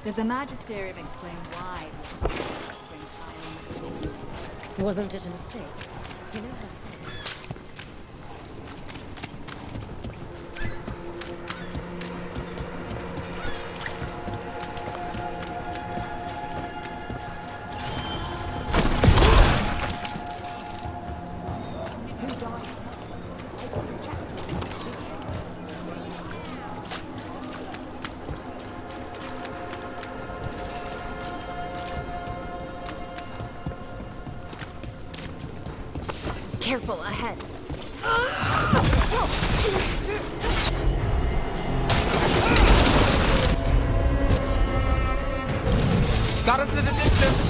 Did the Magisterium explain why? Wasn't it a mistake? You know how. Careful ahead. Got us at a distance.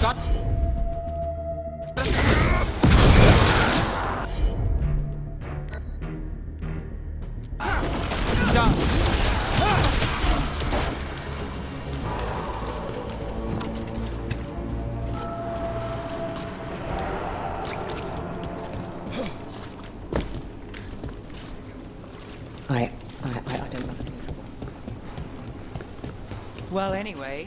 Got. Done. I don't know. Well, anyway.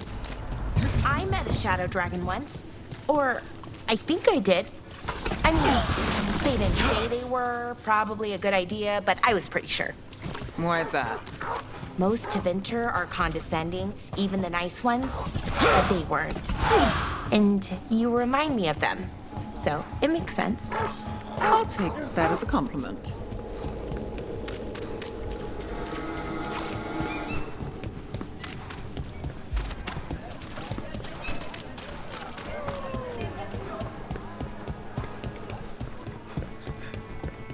I met a shadow dragon once. Or, I think I did. I mean, they didn't say they were probably a good idea, but I was pretty sure. Why is that? Most Tevinter are condescending, even the nice ones, but they weren't. And you remind me of them. So, it makes sense. I'll take that as a compliment.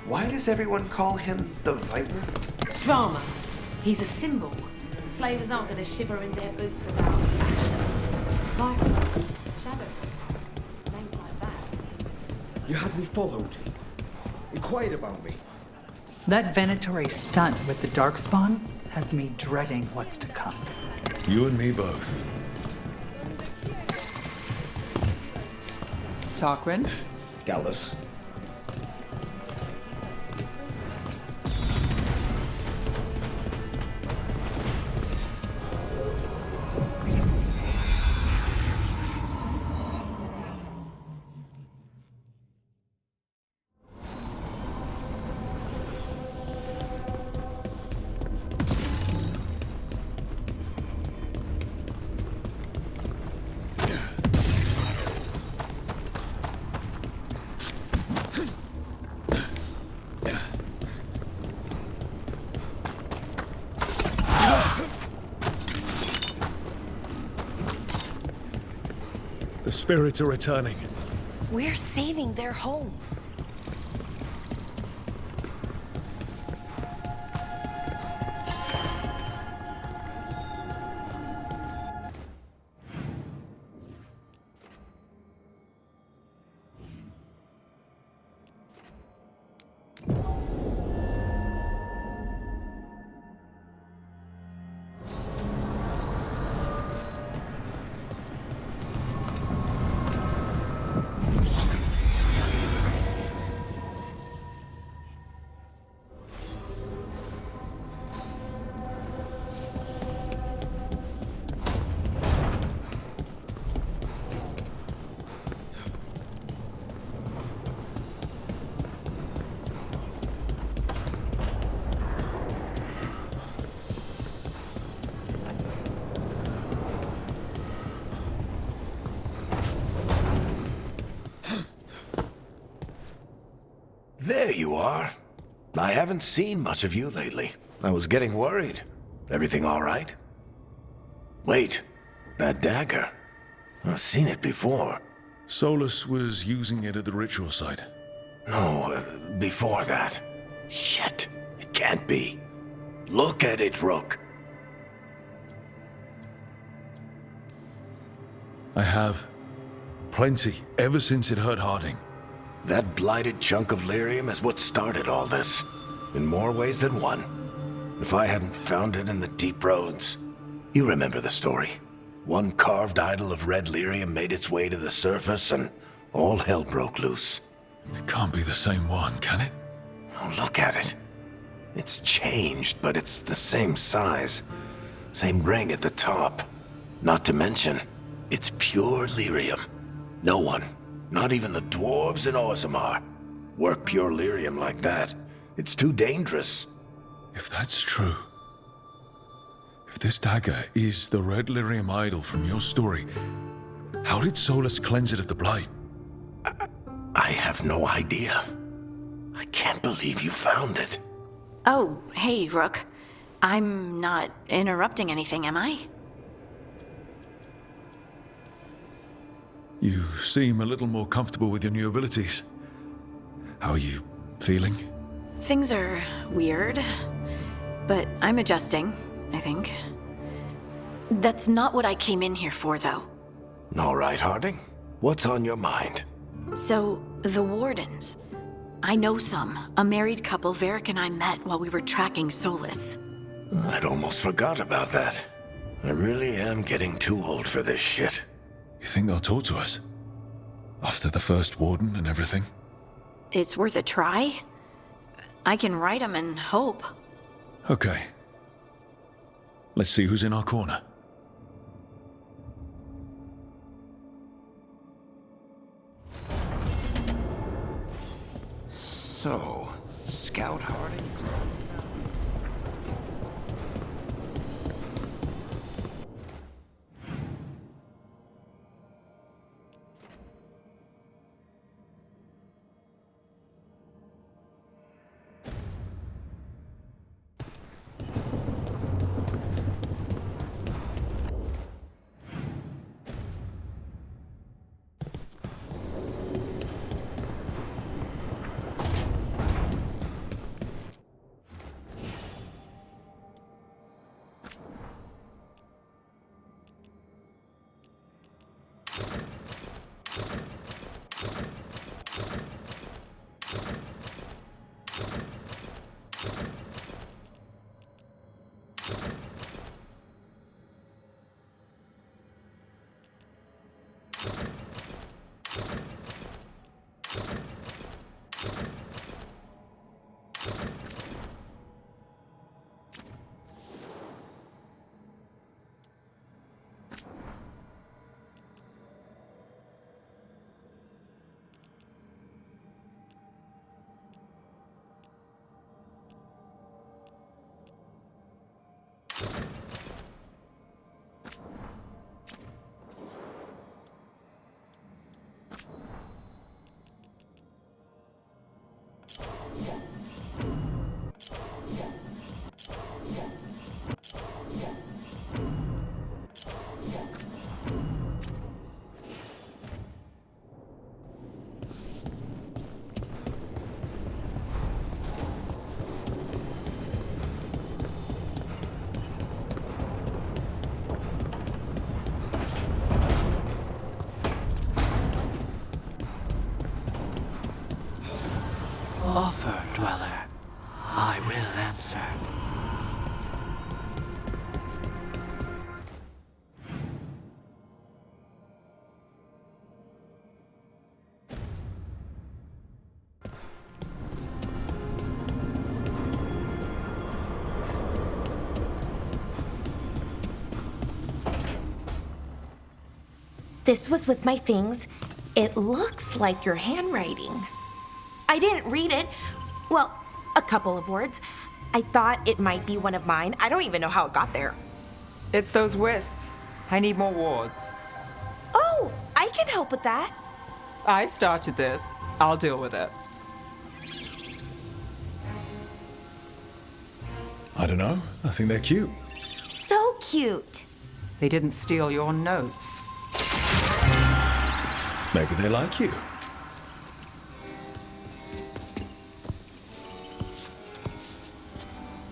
Why does everyone call him the Viper? Drama. He's a symbol. Slavers aren't going to shiver in their boots about fashion. Viper. Shadow. Things like that. You had me followed. Inquired about me. That Venatori stunt with the Darkspawn has me dreading what's to come. You and me both. Tarquin? Gallus. The spirits are returning. We're saving their home. There you are. I haven't seen much of you lately. I was getting worried. Everything all right? Wait, that dagger. I've seen it before. Solus was using it at the ritual site. No, before that. Shit, it can't be. Look at it, Rook. I have. Plenty, ever since it hurt Harding. That blighted chunk of lyrium is what started all this. In more ways than one. If I hadn't found it in the deep roads. You remember the story. One carved idol of red lyrium made its way to the surface, and all hell broke loose. It can't be the same one, can it? Oh, look at it. It's changed, but it's the same size. Same ring at the top. Not to mention, it's pure lyrium. No one, not even the dwarves in Orzammar, work pure lyrium like that. It's too dangerous. If that's true, if this dagger is the red lyrium idol from your story, how did Solus cleanse it of the blight? I have no idea. I can't believe you found it. Oh, hey, Rook. I'm not interrupting anything, am I? You seem a little more comfortable with your new abilities. How are you feeling? Things are weird, but I'm adjusting, I think. That's not what I came in here for, though. All right, Harding. What's on your mind? So, the Wardens. I know some. A married couple Varric and I met while we were tracking Solus. I'd almost forgot about that. I really am getting too old for this shit. You think they'll talk to us? After the first warden and everything? It's worth a try. I can write them and hope. Okay. Let's see who's in our corner. So, Scout Harding? Offer, Dweller. I will answer. This was with my things. It looks like your handwriting. I didn't read it. Well, a couple of words. I thought it might be one of mine. I don't even know how it got there. It's those wisps. I need more wards. Oh, I can help with that. I started this. I'll deal with it. I don't know. I think they're cute. So cute. They didn't steal your notes. Maybe they like you.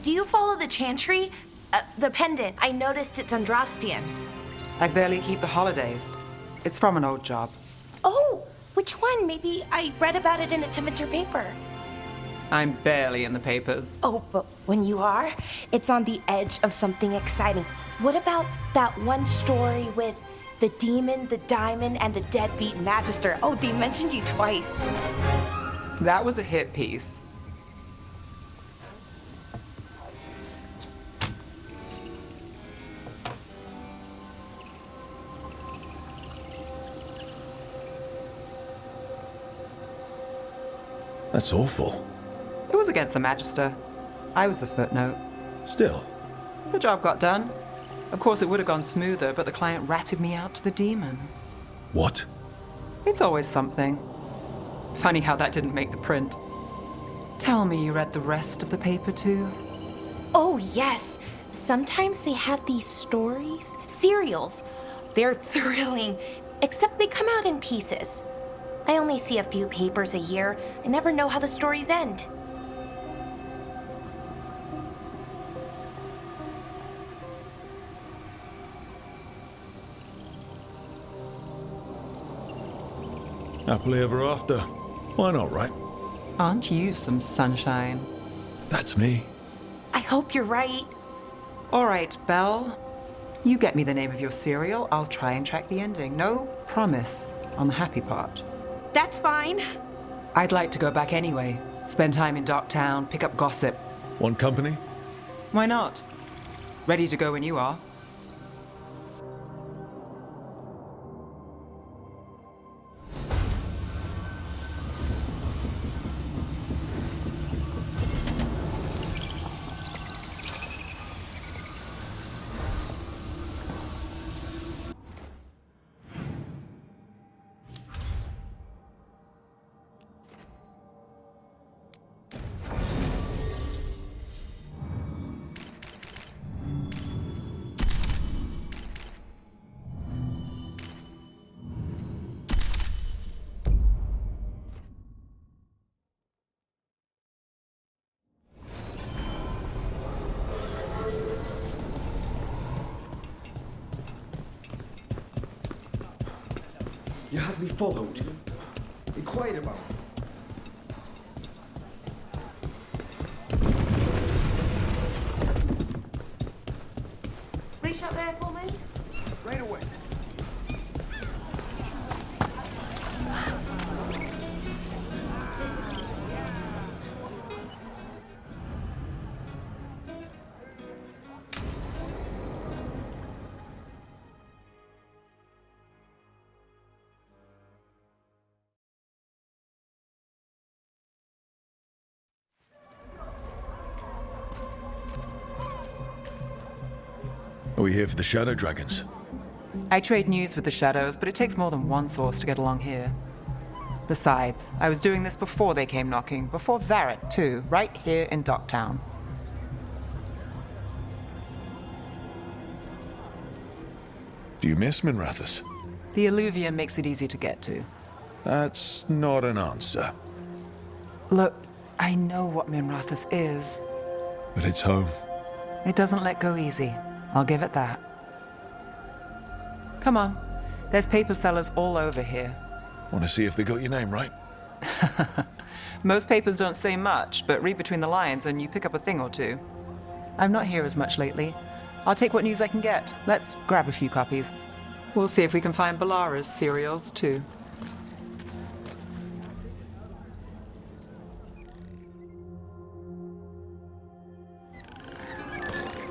Do you follow the chantry? The pendant. I noticed it's Andrastian. I barely keep the holidays. It's from an old job. Oh, which one? Maybe I read about it in a Timenter paper. I'm barely in the papers. Oh, but when you are, it's on the edge of something exciting. What about that one story with the demon, the diamond, and the deadbeat magister? Oh, they mentioned you twice. That was a hit piece. That's awful. It was against the Magister. I was the footnote. Still. The job got done. Of course, it would have gone smoother, but the client ratted me out to the demon. What? It's always something. Funny how that didn't make the print. Tell me you read the rest of the paper too? Oh, yes. Sometimes they have these stories, serials. They're thrilling, except they come out in pieces. I only see a few papers a year. I never know how the stories end. Happily ever after. Why not, right? Aren't you some sunshine? That's me. I hope you're right. All right, Belle. You get me the name of your serial. I'll try and track the ending. No promise on the happy part. That's fine. I'd like to go back anyway. Spend time in Docktown, pick up gossip. Want company? Why not? Ready to go when you are. You had me followed. Inquired about me. Reach up there for me. Right away. Are we here for the Shadow Dragons? I trade news with the Shadows, but it takes more than one source to get along here. Besides, I was doing this before they came knocking, before Varrett, too, right here in Docktown. Do you miss Minrathous? The alluvium makes it easy to get to. That's not an answer. Look, I know what Minrathous is. But it's home. It doesn't let go easy. I'll give it that. Come on. There's paper sellers all over here. Want to see if they got your name right? Most papers don't say much, but read between the lines and you pick up a thing or two. I'm not here as much lately. I'll take what news I can get. Let's grab a few copies. We'll see if we can find Balara's serials, too.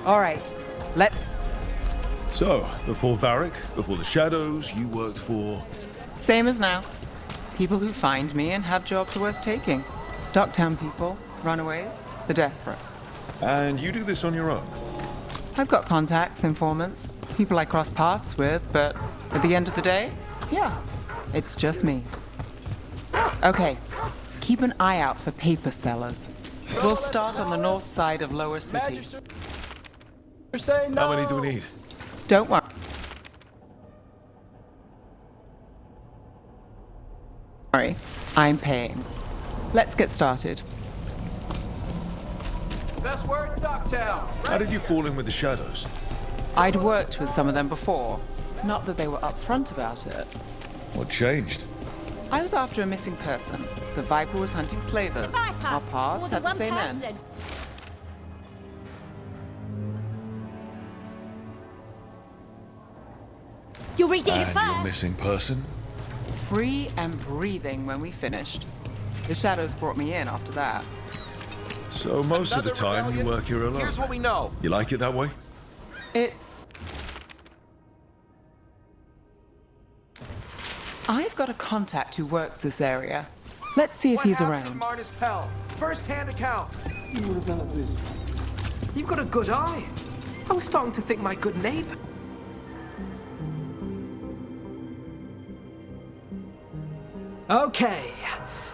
All right, let's... So, before Varric, before the Shadows, you worked for... Same as now. People who find me and have jobs worth taking. Docktown people, runaways, the desperate. And you do this on your own? I've got contacts, informants, people I cross paths with, but at the end of the day, yeah, it's just me. Okay, keep an eye out for paper sellers. We'll start on the north side of Lower City. How many do we need? Don't worry. I'm paying. Let's get started. Best word in Docktown. How did you fall in with the Shadows? I'd worked with some of them before. Not that they were upfront about it. What changed? I was after a missing person. The Viper was hunting slavers. Our paths had the same end. You read it And first. your missing person? Free and breathing when we finished. The shadows brought me in after that. So most of the time you work here alone. Here's what we know. You like it that way? It's... I've got a contact who works this area. Let's see if he's around. First-hand account. What about this? You've got a good eye. I was starting to think my good neighbor. Okay.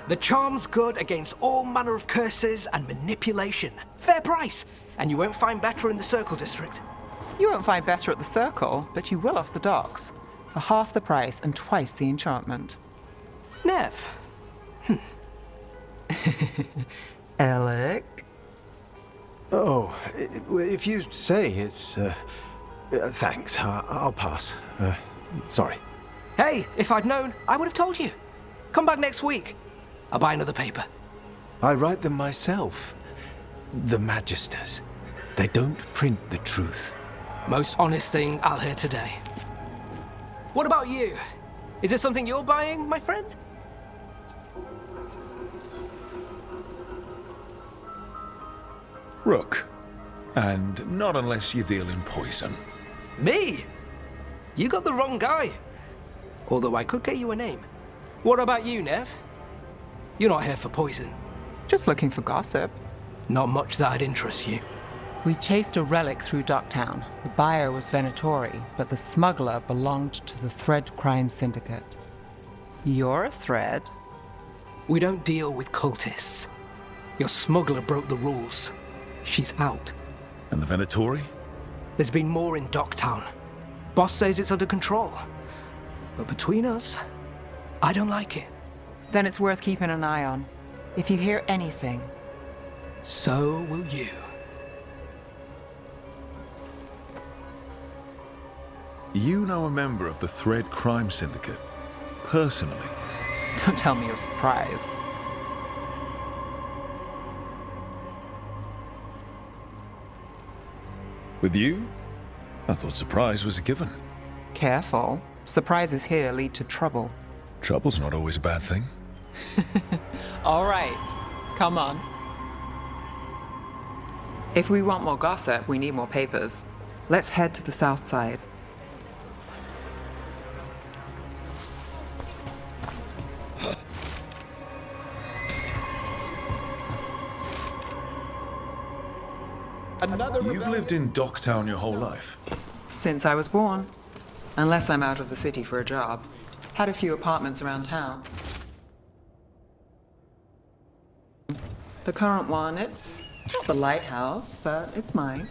The charm's good against all manner of curses and manipulation. Fair price. And you won't find better in the Circle District. You won't find better at the Circle, but you will off the docks. For half the price and twice the enchantment. Nev. Alec? Oh, if you say it's... thanks, I'll pass. Sorry. Hey, if I'd known, I would have told you. Come back next week. I'll buy another paper. I write them myself. The Magisters. They don't print the truth. Most honest thing I'll hear today. What about you? Is it something you're buying, my friend? Rook. And not unless you deal in poison. Me? You got the wrong guy. Although I could get you a name. What about you, Nev? You're not here for poison. Just looking for gossip. Not much that'd interest you. We chased a relic through Docktown. The buyer was Venatori, but the smuggler belonged to the Thread Crime Syndicate. You're a Thread? We don't deal with cultists. Your smuggler broke the rules. She's out. And the Venatori? There's been more in Docktown. Boss says it's under control. But between us, I don't like it. Then it's worth keeping an eye on. If you hear anything. So will you. You know a member of the Thread Crime Syndicate? Personally? Don't tell me you're surprised. With you? I thought surprise was a given. Careful. Surprises here lead to trouble. Trouble's not always a bad thing. All right. Come on. If we want more gossip, we need more papers. Let's head to the south side. You've lived in Docktown your whole life? Since I was born. Unless I'm out of the city for a job. Had a few apartments around town. The current one, it's not the lighthouse, but it's mine.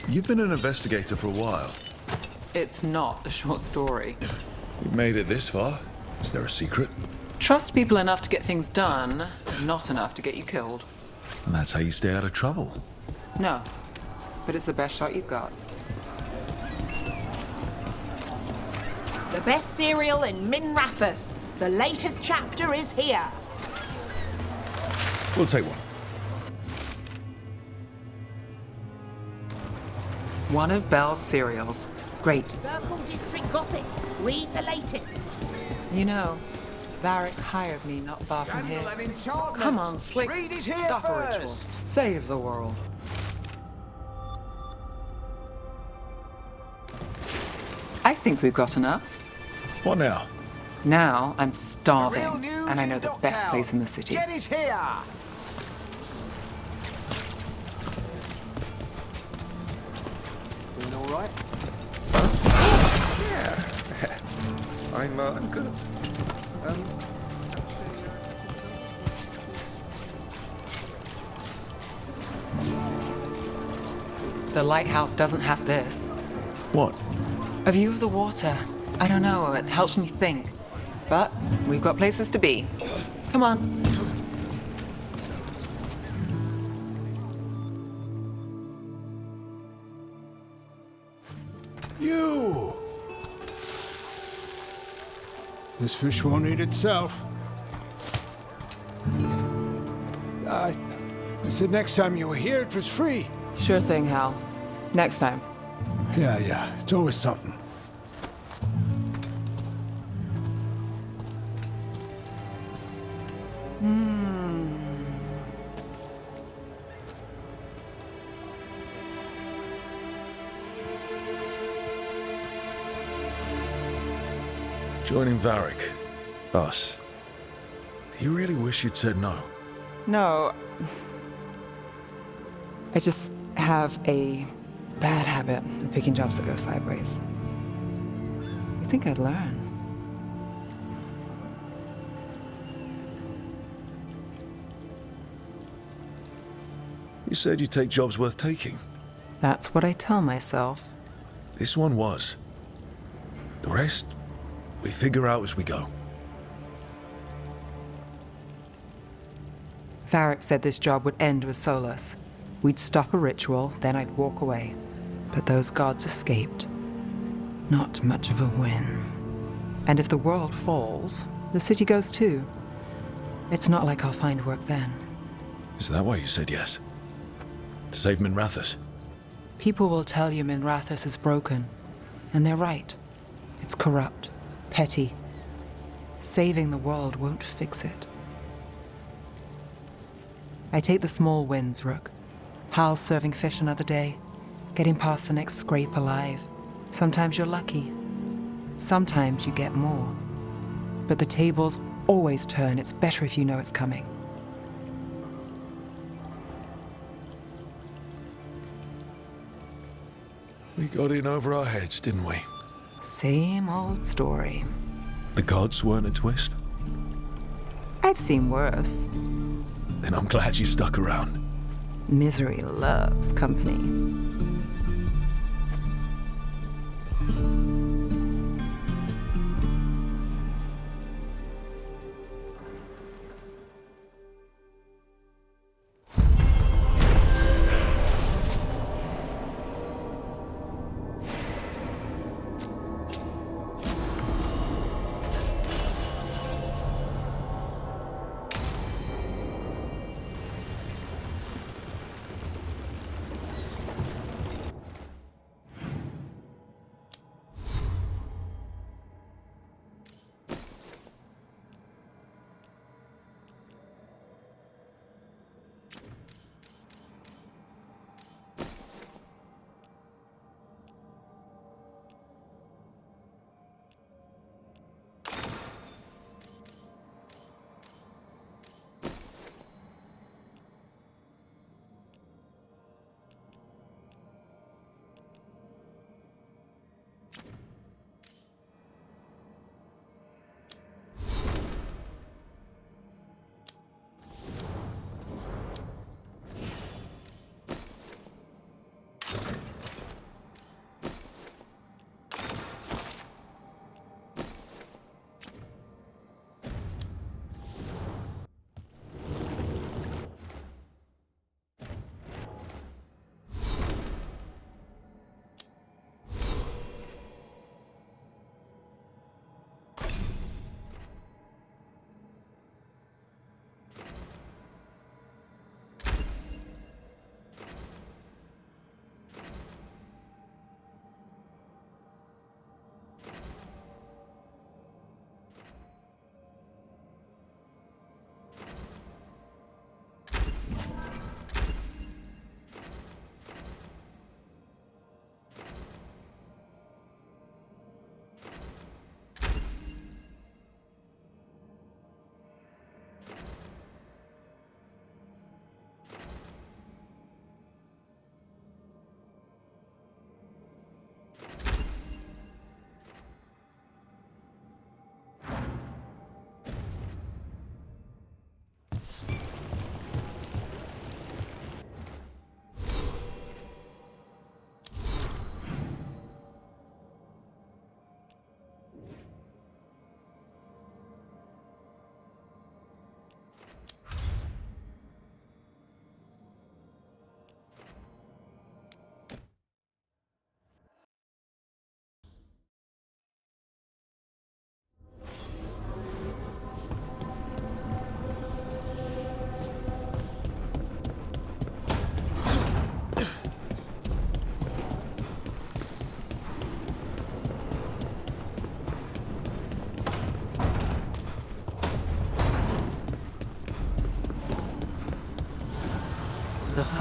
You've been an investigator for a while. It's not a short story. You made it this far. Is there a secret? Trust people enough to get things done, not enough to get you killed. And that's how you stay out of trouble. No, but it's the best shot you've got. The best cereal in Min Rathus. The latest chapter is here. We'll take one. One of Belle's cereals. Great. Circle District gossip. Read the latest. You know, Varric hired me not far from here. Come on, Slick. Read it here Stop a ritual. first. Save the world. I think we've got enough. What now? Now I'm starving, Real news and I in know the best Docktown. place in the city. Get it here! Doing all right? Yeah. I'm good. The lighthouse doesn't have this. What? A view of the water. I don't know, it helps me think. But we've got places to be. Come on. You! This fish won't eat itself. I said next time you were here, it was free. Sure thing, Hal. Next time. Yeah, it's always something. Joining Varric. Us. Do you really wish you'd said no? No. I just have a bad habit of picking jobs that go sideways. You think I'd learn? You said you'd take jobs worth taking. That's what I tell myself. This one was. The rest, we figure out as we go. Varric said this job would end with Solus. We'd stop a ritual, then I'd walk away. But those gods escaped. Not much of a win. And if the world falls, the city goes too. It's not like I'll find work then. Is that why you said yes? To save Minrathous? People will tell you Minrathous is broken. And they're right. It's corrupt, petty. Saving the world won't fix it. I take the small wins, Rook. Hal's serving fish another day, getting past the next scrape alive. Sometimes you're lucky. Sometimes you get more. But the tables always turn. It's better if you know it's coming. We got in over our heads, didn't we? Same old story. The gods weren't a twist? I've seen worse. Then I'm glad you stuck around. Misery loves company.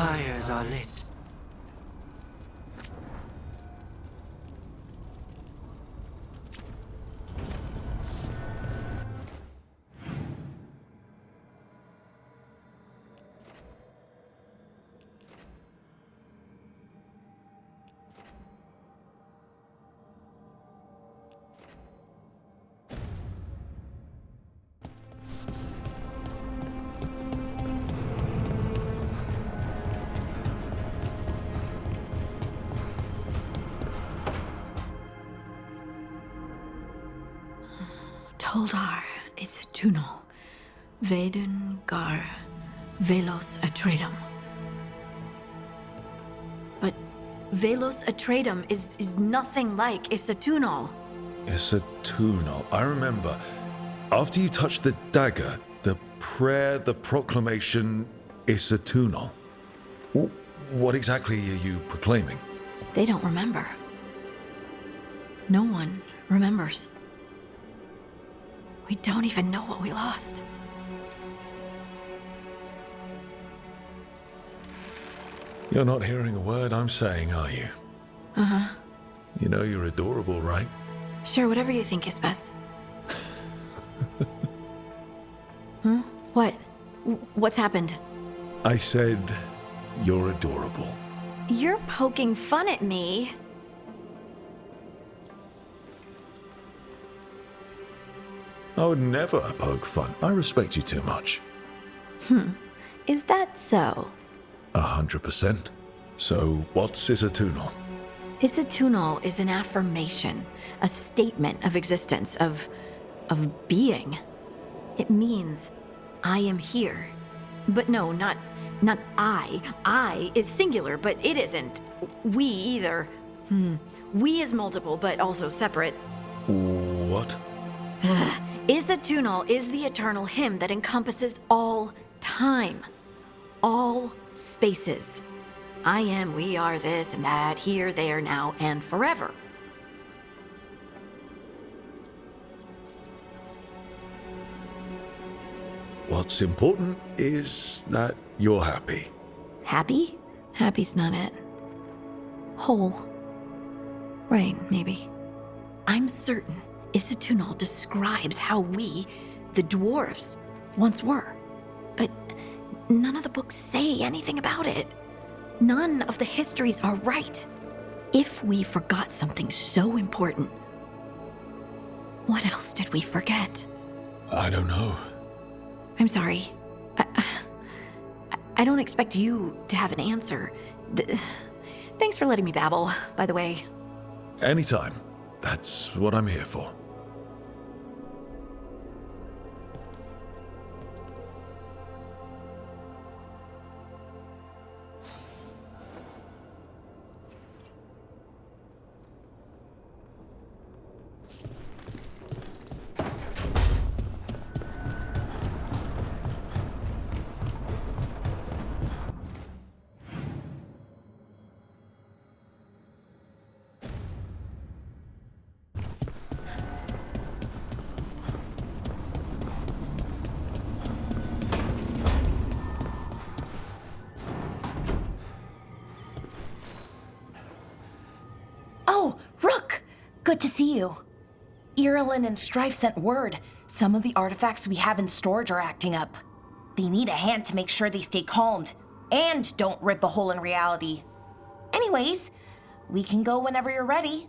fires are lit. Toldar, it's a tunnel. Vedun gar velos atredum. But velos atredum is nothing like Isatunal. Isatunal. I remember. After you touched the dagger, the prayer, the proclamation, Isatunal. What exactly are you proclaiming? They don't remember. No one remembers. We don't even know what we lost. You're not hearing a word I'm saying, are you? Uh-huh. You know you're adorable, right? Sure, whatever you think is best. Huh? What? What's happened? I said you're adorable. You're poking fun at me. I would never poke fun. I respect you too much. Is that so? 100%. So, what's Isatunal? Isatunal is an affirmation, a statement of existence, of being. It means, I am here. But no, not I. I is singular, but it isn't. We either. We is multiple, but also separate. What? Isatunal is the eternal hymn that encompasses all time, all spaces. I am, we are, this and that, here, there, now, and forever. What's important is that you're happy. Happy? Happy's not it. Whole. Right, maybe. I'm certain Isatunal describes how we, the dwarves, once were. But none of the books say anything about it. None of the histories are right. If we forgot something so important, what else did we forget? I don't know. I'm sorry. I don't expect you to have an answer. Thanks for letting me babble, by the way. Anytime. That's what I'm here for. Oh, Rook! Good to see you. Irilyn and Strife sent word. Some of the artifacts we have in storage are acting up. They need a hand to make sure they stay calmed, and don't rip a hole in reality. Anyways, we can go whenever you're ready.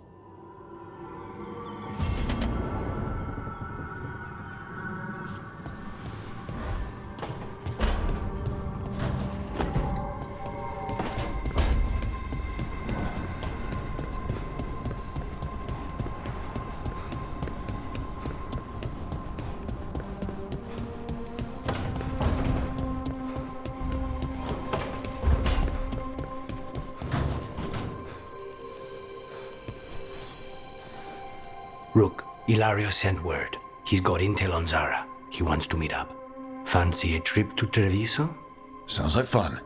Rook, Ilario sent word. He's got intel on Zara. He wants to meet up. Fancy a trip to Treviso? Sounds like fun.